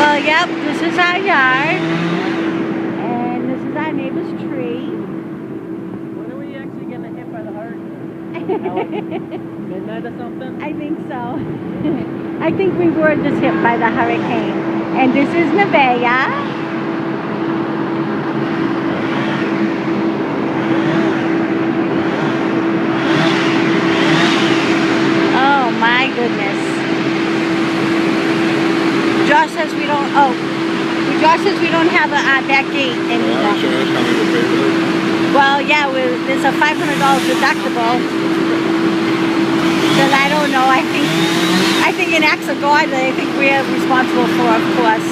Well, yep, this is our yard. And this is our neighbor's tree. When are we actually getting hit by the hurricane? Midnight or something? I think so. I think we were just hit by the hurricane. And this is Nevaeh. Oh my goodness. Josh says we don't, Josh says we don't have that gate anymore. Well, yeah, there's a $500 deductible. Then I don't know, I think in acts of God, I think we're responsible for, of course.